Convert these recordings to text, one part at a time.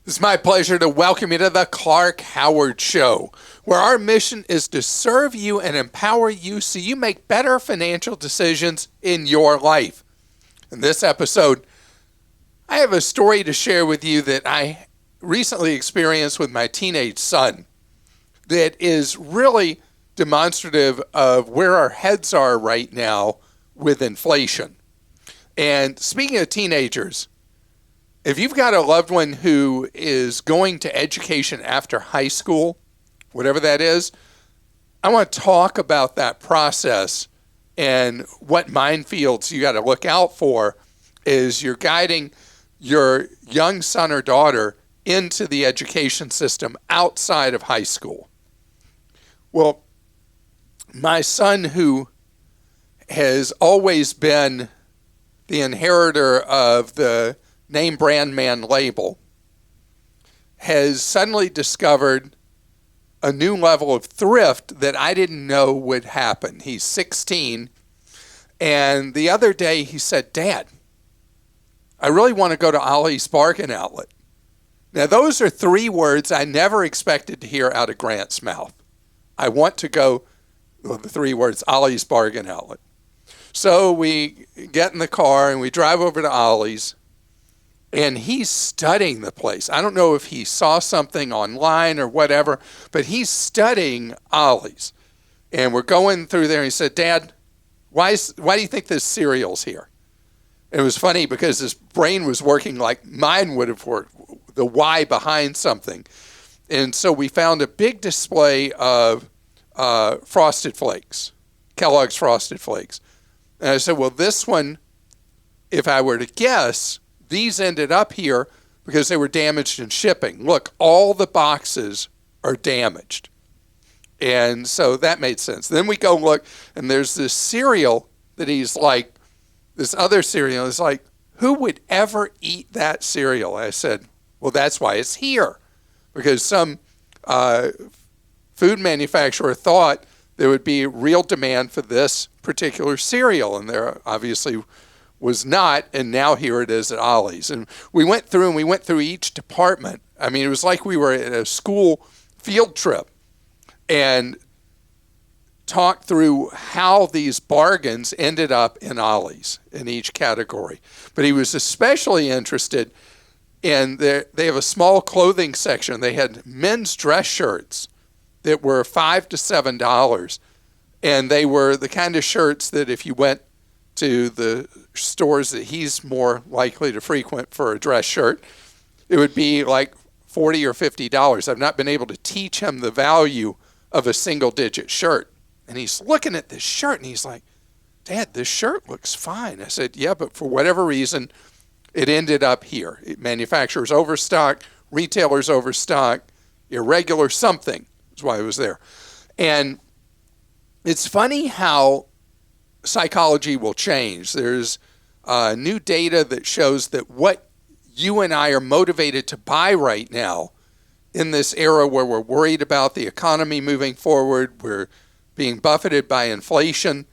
It's my pleasure to welcome you to the Clark Howard Show, where our mission is to serve you and empower you so you make better financial decisions in your life. In this episode, I have a story to share with you that I recently experienced with my teenage son that is really demonstrative of where our heads are right now with inflation. And speaking of teenagers, if you've got a loved one who is going to education after high school, whatever that is, I want to talk about that process and what minefields you got to look out for as you're guiding your young son or daughter into the education system outside of high school. Well, my son, who has always been the inheritor of the name brand man label, has suddenly discovered a new level of thrift that I didn't know would happen. He's 16, and the other day he said, "Dad, I really want to go to Ollie's Bargain Outlet." Now, those are three words I never expected to hear out of Grant's mouth. I want to go, well, the three words, Ollie's Bargain Outlet. So we get in the car and we drive over to Ollie's. And he's studying the place. I don't know if he saw something online or whatever, but he's studying Ollie's. And we're going through there, and he said, "Dad, why do you think this cereal's here?" And it was funny because his brain was working like mine would have worked, the why behind something. And so we found a big display of Frosted Flakes, Kellogg's Frosted Flakes. And I said, "Well, this one, if I were to guess, these ended up here because they were damaged in shipping. Look, all the boxes are damaged." And so that made sense. Then we go look, and there's this cereal that he's like, this other cereal is like, who would ever eat that cereal? I said, "Well, that's why it's here." Because some food manufacturer thought there would be real demand for this particular cereal, and there obviously was not, and now here it is at Ollie's. And we went through each department. I mean, it was like we were at a school field trip and talked through how these bargains ended up in Ollie's in each category. But he was especially interested in they have a small clothing section. They had men's dress shirts that were $5 to $7, and they were the kind of shirts that if you went to the stores that he's more likely to frequent for a dress shirt, it would be like $40 or $50. I've not been able to teach him the value of a single-digit shirt. And he's looking at this shirt, and he's like, "Dad, this shirt looks fine." I said, "Yeah, but for whatever reason, it ended up here. Manufacturers overstock, retailers overstock, irregular something is why it was there." And it's funny how psychology will change. There's new data that shows that what you and I are motivated to buy right now in this era where we're worried about the economy moving forward, we're being buffeted by inflation,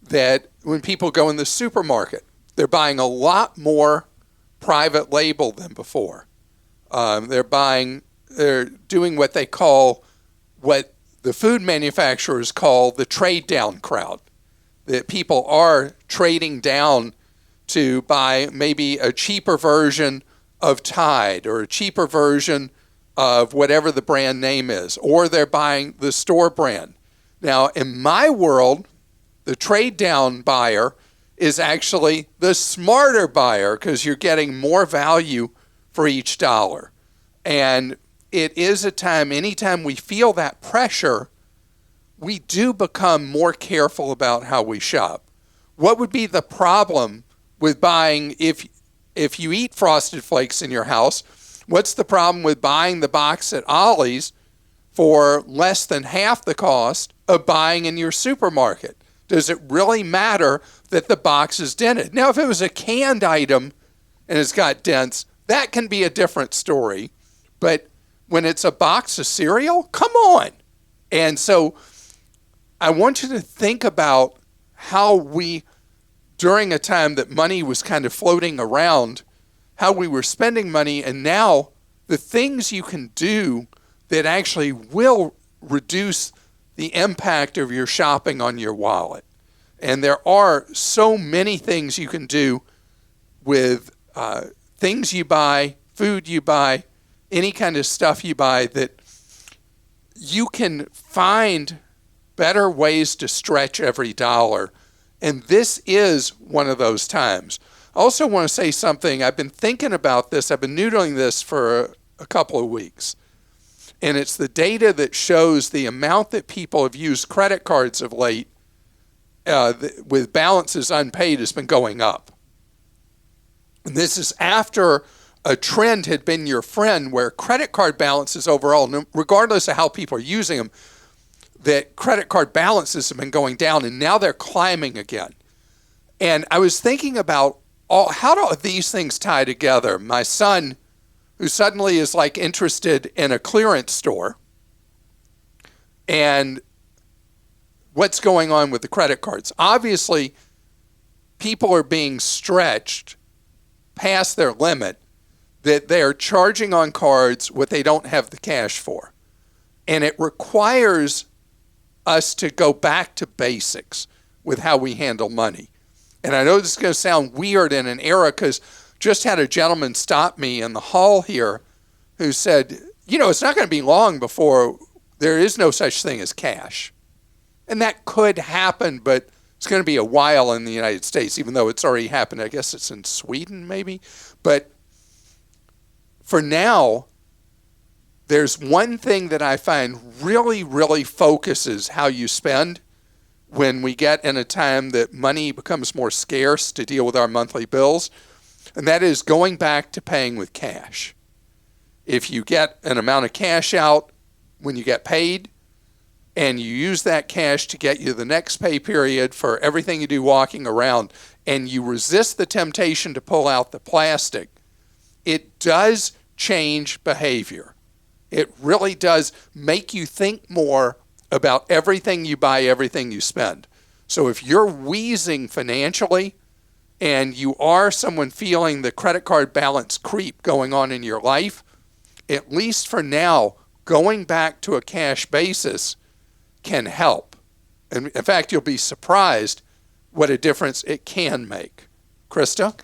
that when people go in the supermarket, they're buying a lot more private label than before. They're doing what they call, what the food manufacturers call the trade down crowd. That people are trading down to buy maybe a cheaper version of Tide or a cheaper version of whatever the brand name is, or they're buying the store brand. Now, in my world, the trade down buyer is actually the smarter buyer because you're getting more value for each dollar. And it is a time, anytime we feel that pressure, we do become more careful about how we shop. What would be the problem with buying, if you eat Frosted Flakes in your house, what's the problem with buying the box at Ollie's for less than half the cost of buying in your supermarket? Does it really matter that the box is dented? Now, if it was a canned item and it's got dents, that can be a different story. But when it's a box of cereal, come on. And so I want you to think about how we, during a time that money was kind of floating around, how we were spending money, and now the things you can do that actually will reduce the impact of your shopping on your wallet. And there are so many things you can do with things you buy, food you buy, any kind of stuff you buy, that you can find better ways to stretch every dollar. And this is one of those times. I also want to say something. I've been thinking about this. I've been noodling this for a couple of weeks. And it's the data that shows the amount that people have used credit cards of late with balances unpaid has been going up. And this is after a trend had been your friend where credit card balances overall, regardless of how people are using them, that credit card balances have been going down, and now they're climbing again. And I was thinking about how do these things tie together? My son, who suddenly is like interested in a clearance store, and what's going on with the credit cards. Obviously, people are being stretched past their limit, that they're charging on cards what they don't have the cash for. And it requires us to go back to basics with how we handle money. And I know this is going to sound weird in an era, because just had a gentleman stop me in the hall here who said, it's not going to be long before there is no such thing as cash. And that could happen, but it's going to be a while in the United States, even though it's already happened. I guess it's in Sweden maybe. But for now, there's one thing that I find really, really focuses how you spend when we get in a time that money becomes more scarce to deal with our monthly bills, and that is going back to paying with cash. If you get an amount of cash out when you get paid, and you use that cash to get you the next pay period for everything you do walking around, and you resist the temptation to pull out the plastic, it does change behavior. It really does make you think more about everything you buy, everything you spend. So if you're wheezing financially and you are someone feeling the credit card balance creep going on in your life, at least for now, going back to a cash basis can help. And in fact, you'll be surprised what a difference it can make. Christa?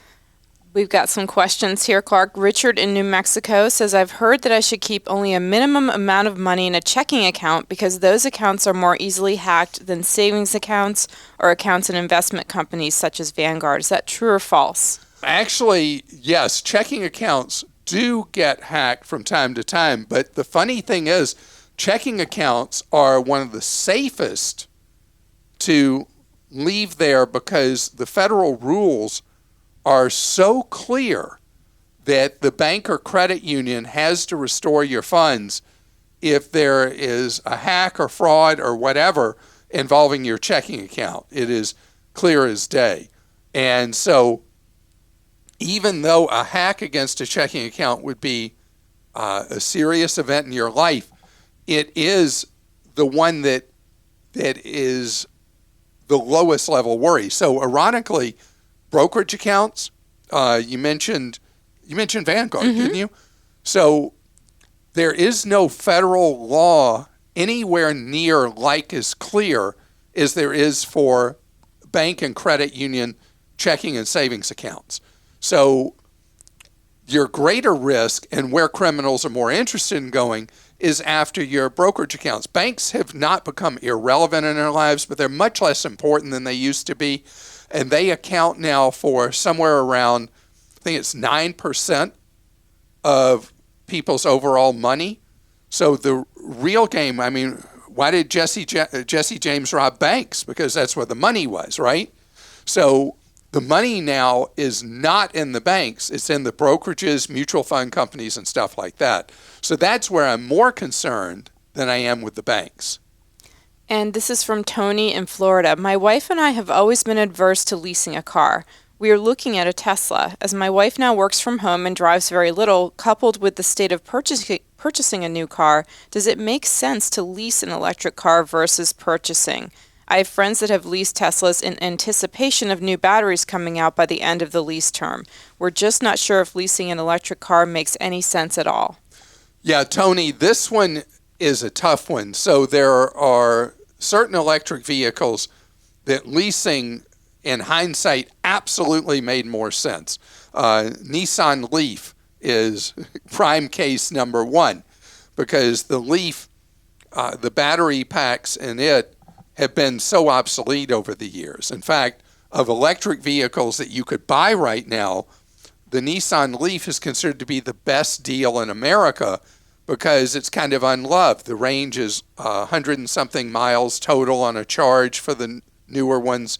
We've got some questions here, Clark. Richard in New Mexico says, I've heard that I should keep only a minimum amount of money in a checking account because those accounts are more easily hacked than savings accounts or accounts in investment companies such as Vanguard. Is that true or false? Actually, yes. Checking accounts do get hacked from time to time. But the funny thing is, checking accounts are one of the safest to leave there because the federal rules are so clear that the bank or credit union has to restore your funds if there is a hack or fraud or whatever involving your checking account. It is clear as day. And so even though a hack against a checking account would be a serious event in your life, it is the one that is the lowest level worry. So ironically, brokerage accounts, you mentioned Vanguard, didn't you? So there is no federal law anywhere near like as clear as there is for bank and credit union checking and savings accounts. So your greater risk and where criminals are more interested in going is after your brokerage accounts. Banks have not become irrelevant in our lives, but they're much less important than they used to be. And they account now for somewhere around, I think it's 9% of people's overall money. So the real game, I mean, why did Jesse James rob banks? Because that's where the money was, right? So the money now is not in the banks. It's in the brokerages, mutual fund companies, and stuff like that. So that's where I'm more concerned than I am with the banks. And this is from Tony in Florida. My wife and I have always been adverse to leasing a car. We are looking at a Tesla. As my wife now works from home and drives very little, coupled with the state of purchasing a new car, does it make sense to lease an electric car versus purchasing? I have friends that have leased Teslas in anticipation of new batteries coming out by the end of the lease term. We're just not sure if leasing an electric car makes any sense at all. Yeah, Tony, this one is a tough one. So there are certain electric vehicles that leasing, in hindsight, absolutely made more sense. Nissan Leaf is prime case number one because the Leaf, the battery packs in it have been so obsolete over the years. In fact, of electric vehicles that you could buy right now, the Nissan Leaf is considered to be the best deal in America because it's kind of unloved. The range is 100 and something miles total on a charge for the newer ones,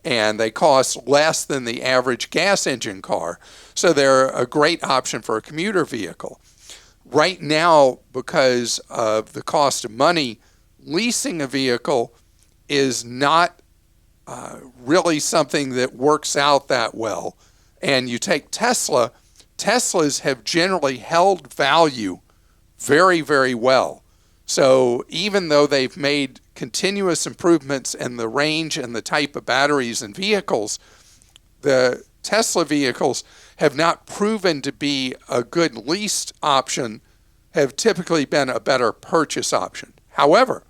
and they cost less than the average gas engine car. So they're a great option for a commuter vehicle. Right now, because of the cost of money, leasing a vehicle is not really something that works out that well. And you take Tesla, Teslas have generally held value very, very well. So even though they've made continuous improvements in the range and the type of batteries and vehicles, the Tesla vehicles have not proven to be a good leased option, have typically been a better purchase option. However,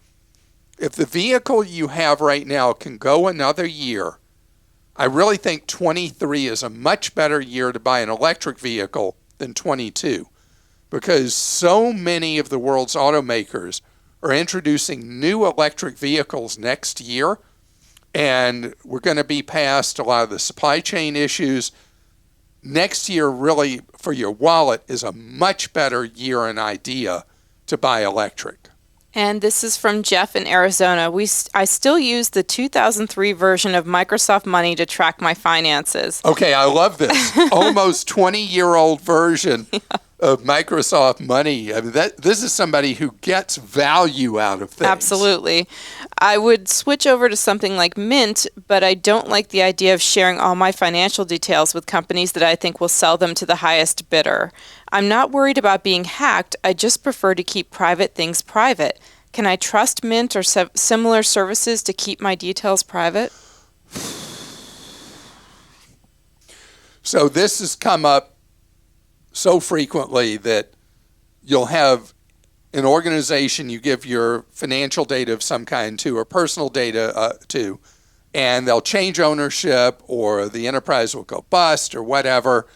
if the vehicle you have right now can go another year, I really think 23 is a much better year to buy an electric vehicle than 22, because so many of the world's automakers are introducing new electric vehicles next year, and we're going to be past a lot of the supply chain issues. Next year, really, for your wallet, is a much better year and idea to buy electric. And this is from Jeff in Arizona. I still use the 2003 version of Microsoft Money to track my finances. Okay, I love this. Almost 20-year-old version of Microsoft Money. I mean, this is somebody who gets value out of things. Absolutely. I would switch over to something like Mint, but I don't like the idea of sharing all my financial details with companies that I think will sell them to the highest bidder. I'm not worried about being hacked. I just prefer to keep private things private. Can I trust Mint or similar services to keep my details private? So this has come up so frequently that you'll have an organization you give your financial data of some kind to, or personal data to, and they'll change ownership, or the enterprise will go bust or whatever,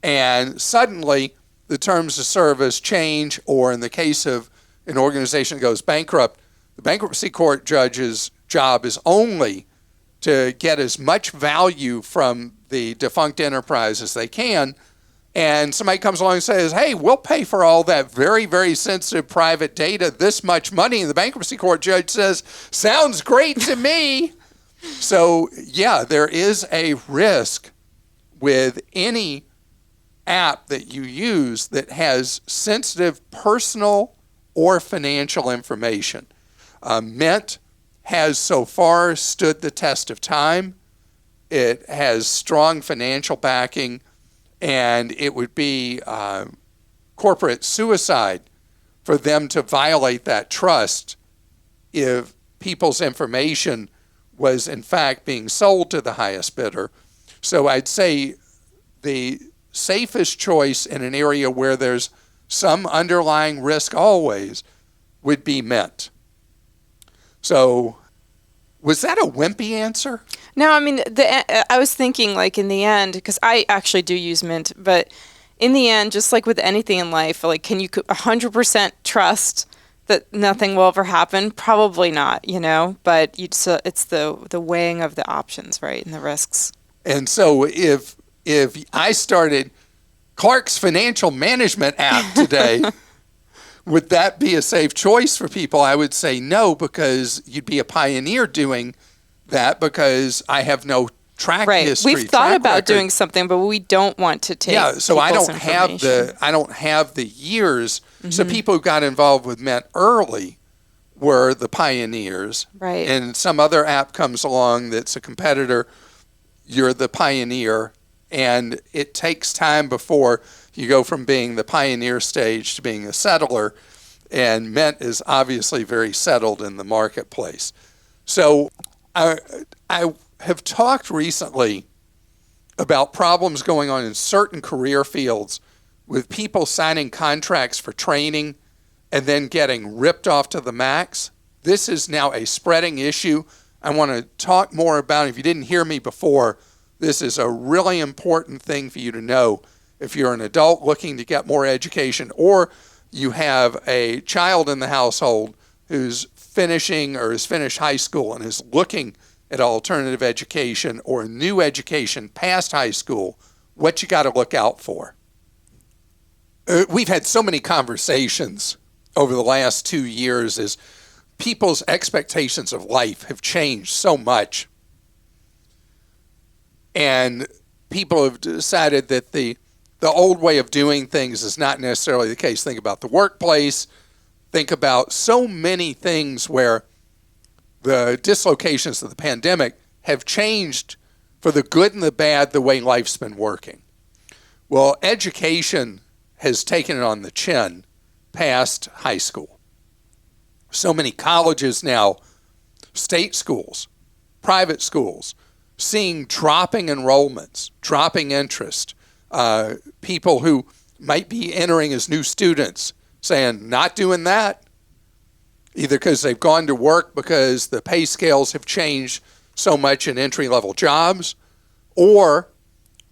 and suddenly the terms of service change, or in the case of an organization that goes bankrupt, the bankruptcy court judge's job is only to get as much value from the defunct enterprise as they can. And somebody comes along and says, hey, we'll pay for all that very, very sensitive private data, this much money. And the bankruptcy court judge says, sounds great to me. So, yeah, there is a risk with any app that you use that has sensitive personal or financial information. Mint has so far stood the test of time. It has strong financial backing, and it would be corporate suicide for them to violate that trust if people's information was in fact being sold to the highest bidder. So I'd say the safest choice in an area where there's some underlying risk always would be Mint. So was that a wimpy answer? No, I mean, I was thinking, like, in the end, because I actually do use Mint, but in the end, just like with anything in life, like, can you 100% trust that nothing will ever happen? Probably not, but it's the weighing of the options, right, and the risks. And so if I started Clark's financial management app today, would that be a safe choice for people? I would say no, because you'd be a pioneer doing that, because I have no track history. We've thought about doing something, but we don't want to take so I don't have the years. Mm-hmm. So people who got involved with Mint early were the pioneers. Right. And some other app comes along that's a competitor, you're the pioneer, and it takes time before you go from being the pioneer stage to being a settler, and Mint is obviously very settled in the marketplace. So I have talked recently about problems going on in certain career fields with people signing contracts for training and then getting ripped off to the max. This is now a spreading issue. I want to talk more about it. If you didn't hear me before, this is a really important thing for you to know. If you're an adult looking to get more education, or you have a child in the household who's finishing or has finished high school and is looking at alternative education or new education past high school, what you got to look out for. We've had so many conversations over the last 2 years as people's expectations of life have changed so much. And people have decided that the old way of doing things is not necessarily the case. Think about the workplace. Think about so many things where the dislocations of the pandemic have changed for the good and the bad the way life's been working. Well, education has taken it on the chin past high school. So many colleges now, state schools, private schools, seeing dropping enrollments, dropping interest, people who might be entering as new students saying, not doing that, either because they've gone to work because the pay scales have changed so much in entry-level jobs, or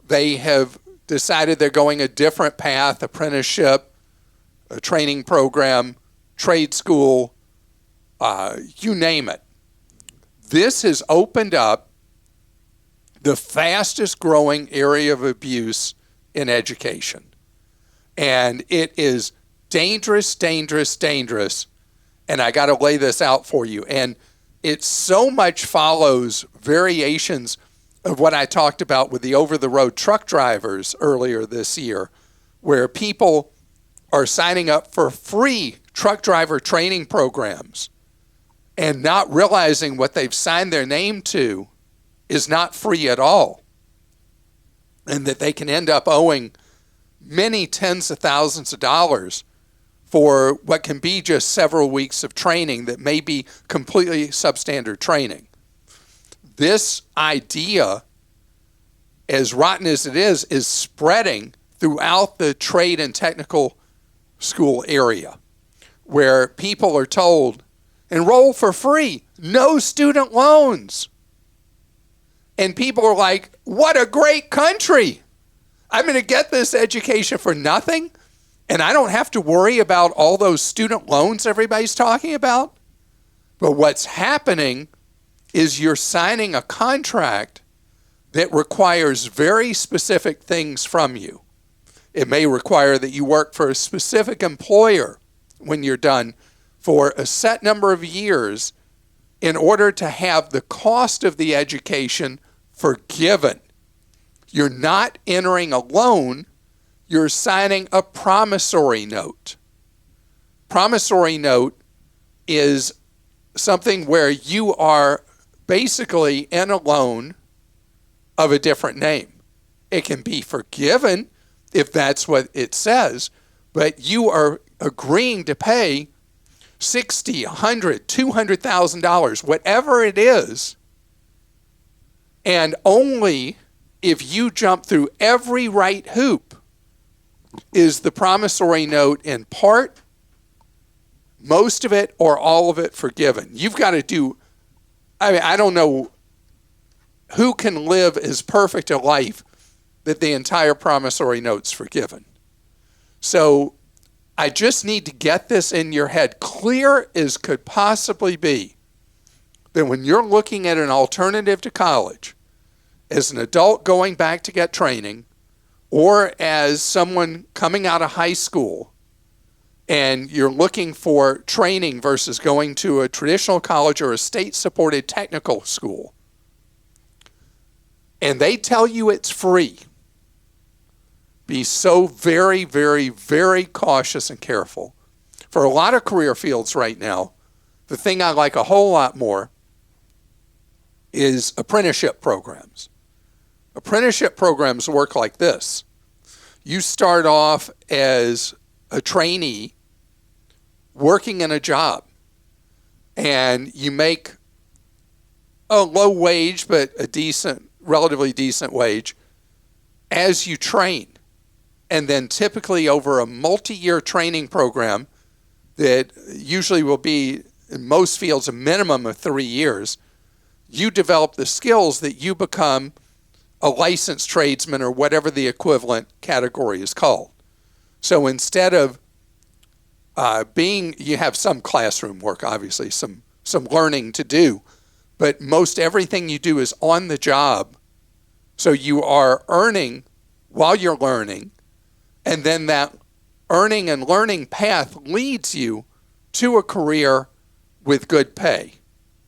they have decided they're going a different path, apprenticeship, a training program, trade school, you name it. This has opened up the fastest growing area of abuse in education. And it is dangerous, dangerous, dangerous. And I got to lay this out for you. And it so much follows variations of what I talked about with the over-the-road truck drivers earlier this year, where people are signing up for free truck driver training programs and not realizing what they've signed their name to is not free at all, and that they can end up owing many tens of thousands of dollars for what can be just several weeks of training that may be completely substandard training. This idea, as rotten as it is spreading throughout the trade and technical school area, where people are told, enroll for free, no student loans. And people are like, what a great country. I'm going to get this education for nothing, and I don't have to worry about all those student loans everybody's talking about. But what's happening is you're signing a contract that requires very specific things from you. It may require that you work for a specific employer when you're done for a set number of years in order to have the cost of the education forgiven. You're not entering a loan, you're signing a promissory note. Promissory note is something where you are basically in a loan of a different name. It can be forgiven if that's what it says, but you are agreeing to pay $60,000, $100,000, $200,000, whatever it is, and only if you jump through every right hoop is the promissory note in part, most of it, or all of it forgiven. You've got to do, I don't know who can live as perfect a life that the entire promissory note's forgiven. So I just need to get this in your head, clear as could possibly be, that when you're looking at an alternative to college, as an adult going back to get training, or as someone coming out of high school, and you're looking for training versus going to a traditional college or a state-supported technical school, and they tell you it's free, be so very, very, very cautious and careful. For a lot of career fields right now, the thing I like a whole lot more is apprenticeship programs. Apprenticeship programs work like this. You start off as a trainee working in a job, and you make a low wage, but a decent, relatively decent wage as you train. and then typically over a multi-year training program that usually will be, in most fields, a minimum of 3 years, you develop the skills that you become a licensed tradesman or whatever the equivalent category is called. So instead of you have some classroom work, obviously, some learning to do, but most everything you do is on the job. So you are earning while you're learning, and then that earning and learning path leads you to a career with good pay.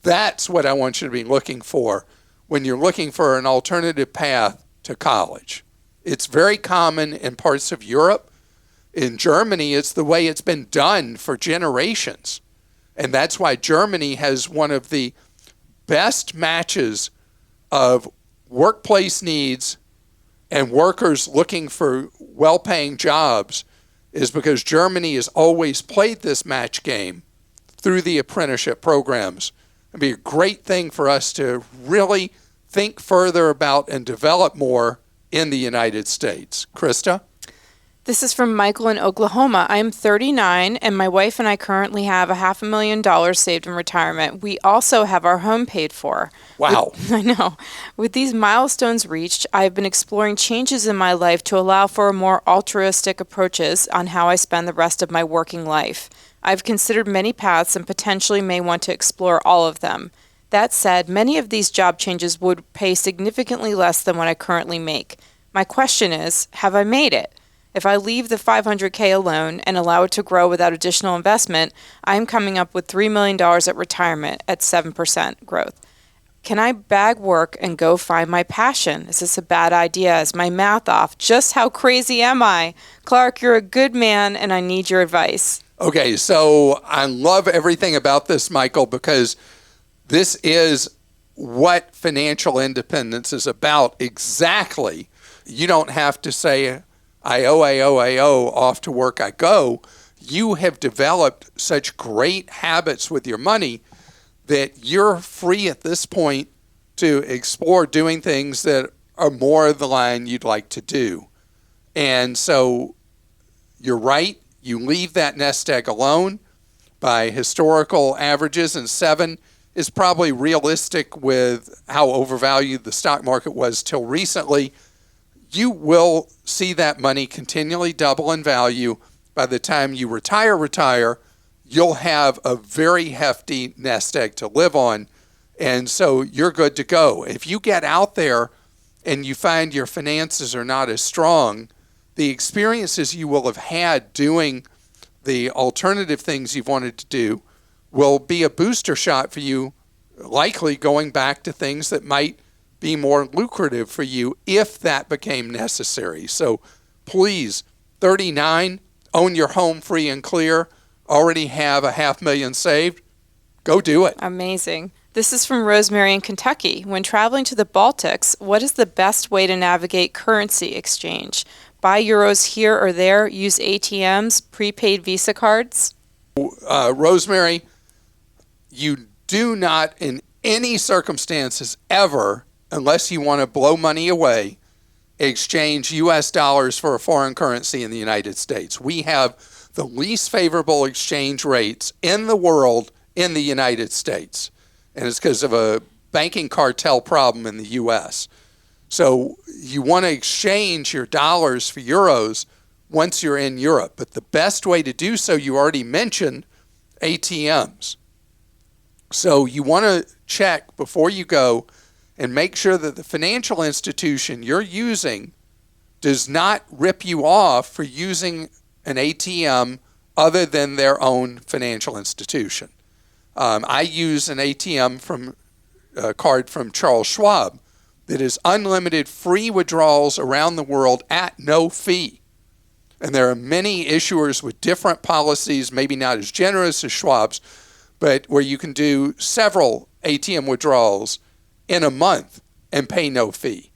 That's what I want you to be looking for when you're looking for an alternative path to college. It's very common in parts of Europe. In Germany, it's the way it's been done for generations. And that's why Germany has one of the best matches of workplace needs and workers looking for well-paying jobs, is because Germany has always played this match game through the apprenticeship programs. It'd be a great thing for us to really think further about and develop more in the United States. Christa? This is from Michael in Oklahoma. I am 39, and my wife and I currently have $500,000 saved in retirement. We also have our home paid for. Wow. I know. With these milestones reached, I've been exploring changes in my life to allow for more altruistic approaches on how I spend the rest of my working life. I've considered many paths and potentially may want to explore all of them. That said, many of these job changes would pay significantly less than what I currently make. My question is, have I made it? If I leave the $500K alone and allow it to grow without additional investment, I'm coming up with $3 million at retirement at 7% growth. Can I bag work and go find my passion? Is this a bad idea? Is my math off? Just how crazy am I? Clark, you're a good man, and I need your advice. Okay, so I love everything about this, Michael, because this is what financial independence is about exactly. You don't have to say, I owe, off to work I go. You have developed such great habits with your money that you're free at this point to explore doing things that are more the line you'd like to do. And so you're right. You leave that nest egg alone by historical averages, and 7 is probably realistic with how overvalued the stock market was till recently. You will see that money continually double in value. By the time you retire, you'll have a very hefty nest egg to live on. And so you're good to go. If you get out there and you find your finances are not as strong, the experiences you will have had doing the alternative things you've wanted to do will be a booster shot for you, likely going back to things that might be more lucrative for you if that became necessary. So please, 39, own your home free and clear, already have $500,000 saved. Go do it. Amazing. This is from Rosemary in Kentucky. When traveling to the Baltics, what is the best way to navigate currency exchange? Buy euros here or there, use ATMs, prepaid Visa cards? Rosemary, you do not in any circumstances ever, unless you want to blow money away, exchange U.S. dollars for a foreign currency in the United States. We have the least favorable exchange rates in the world in the United States. And it's because of a banking cartel problem in the U.S. So you want to exchange your dollars for euros once you're in Europe. But the best way to do so, you already mentioned ATMs. So you want to check before you go and make sure that the financial institution you're using does not rip you off for using an ATM other than their own financial institution. I use an ATM card from Charles Schwab that is unlimited free withdrawals around the world at no fee. And there are many issuers with different policies, maybe not as generous as Schwab's, but where you can do several ATM withdrawals in a month and pay no fee.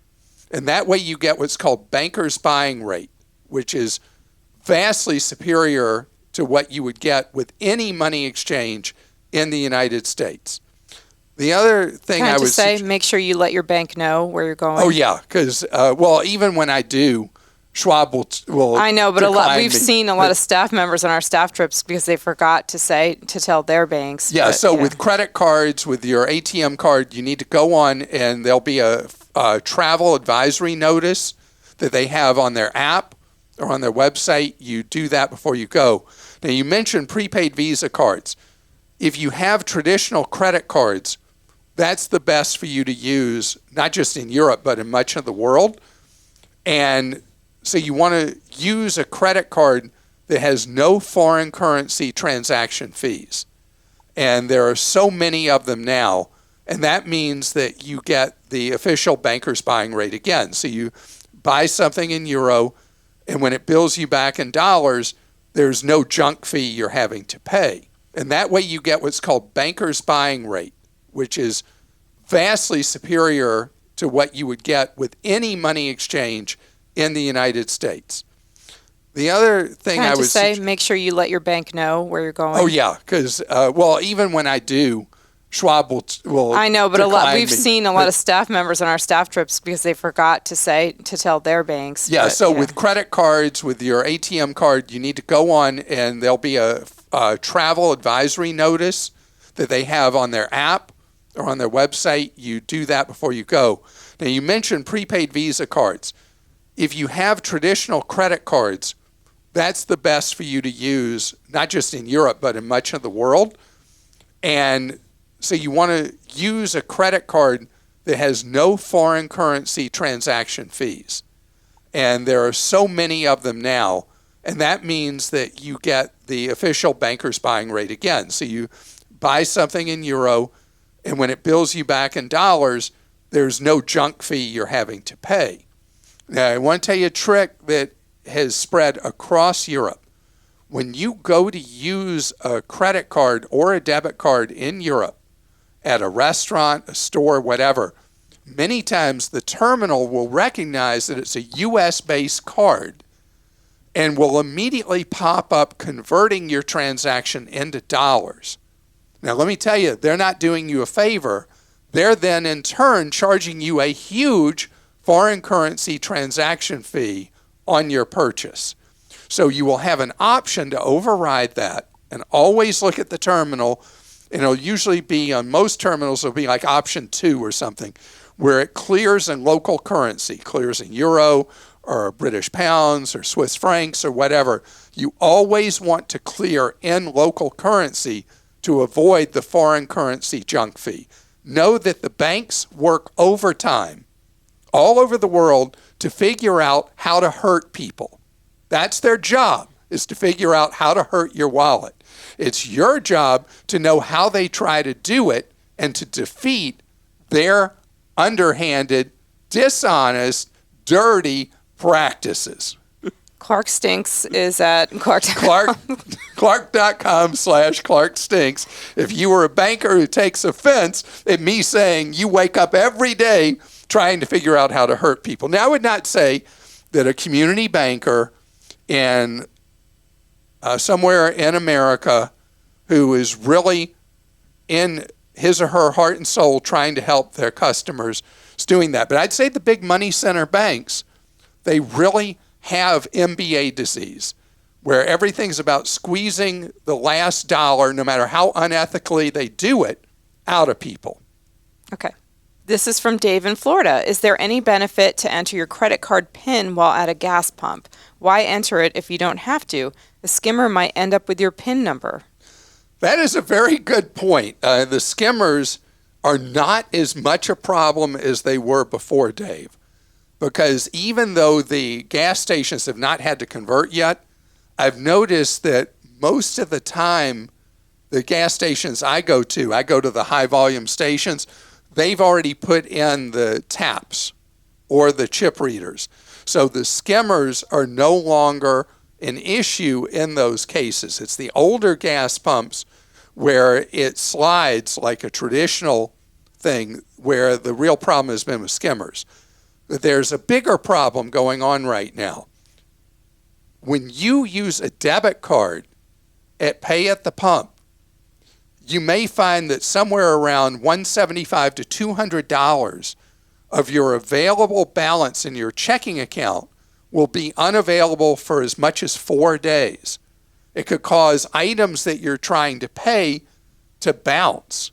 And that way you get what's called banker's buying rate, which is vastly superior to what you would get with any money exchange in the United States. The other thing Can I I just say, make sure you let your bank know where you're going. Oh, yeah, because, even when I do, Schwab will I know, but we've me. seen a lot of staff members on our staff trips because they forgot to tell their banks. Yeah, with credit cards, with your ATM card, you need to go on and there'll be a travel advisory notice that they have on their app or on their website. You do that before you go. Now, you mentioned prepaid Visa cards. If you have traditional credit cards, that's the best for you to use, not just in Europe, but in much of the world. And so you want to use a credit card that has no foreign currency transaction fees. And there are so many of them now. And that means that you get the official banker's buying rate again. So you buy something in euro, and when it bills you back in dollars, there's no junk fee you're having to pay. And that way you get what's called banker's buying rate, which is vastly superior to what you would get with any money exchange in the United States. The other thing I would say, make sure you let your bank know where you're going. Oh, yeah, because, even when I do, Schwab will I know, but we've seen a lot of staff members on our staff trips because they forgot to tell their banks. Yeah, with credit cards, with your ATM card, you need to go on and there'll be a travel advisory notice that they have on their app or on their website. You do that before you go. Now, you mentioned prepaid Visa cards. If you have traditional credit cards, that's the best for you to use, not just in Europe, but in much of the world. And so you want to use a credit card that has no foreign currency transaction fees. And there are so many of them now. And that means that you get the official banker's buying rate again. So you buy something in euro, and when it bills you back in dollars, there's no junk fee you're having to pay. Now, I want to tell you a trick that has spread across Europe. When you go to use a credit card or a debit card in Europe at a restaurant, a store, whatever, many times the terminal will recognize that it's a U.S.-based card and will immediately pop up converting your transaction into dollars. Now, let me tell you, they're not doing you a favor. They're then, in turn, charging you a huge foreign currency transaction fee on your purchase. So you will have an option to override that and always look at the terminal. And it'll usually be, on most terminals, it'll be like option 2 or something, where it clears in local currency, clears in euro or British pounds or Swiss francs or whatever. You always want to clear in local currency to avoid the foreign currency junk fee. Know that the banks work overtime all over the world to figure out how to hurt people. That's their job, is to figure out how to hurt your wallet. It's your job to know how they try to do it and to defeat their underhanded, dishonest, dirty practices. Clark Stinks is at Clark.com/Clark Stinks. If you were a banker who takes offense at me saying you wake up every day trying to figure out how to hurt people. Now, I would not say that a community banker in somewhere in America who is really in his or her heart and soul trying to help their customers is doing that. But I'd say the big money center banks, they really have MBA disease, where everything's about squeezing the last dollar, no matter how unethically they do it, out of people. Okay. This is from Dave in Florida. Is there any benefit to enter your credit card PIN while at a gas pump? Why enter it if you don't have to? The skimmer might end up with your PIN number. That is a very good point. The skimmers are not as much a problem as they were before, Dave, because even though the gas stations have not had to convert yet, I've noticed that most of the time the gas stations I go to the high volume stations, they've already put in the taps or the chip readers. So the skimmers are no longer an issue in those cases. It's the older gas pumps where it slides like a traditional thing, where the real problem has been with skimmers. There's a bigger problem going on right now. When you use a debit card at pay at the pump, you may find that somewhere around $175 to $200 of your available balance in your checking account will be unavailable for as much as 4 days. It could cause items that you're trying to pay to bounce.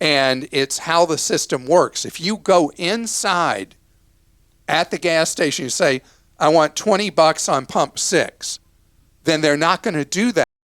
And it's how the system works. If you go inside at the gas station, you say, I want $20 on pump 6, then they're not going to do that.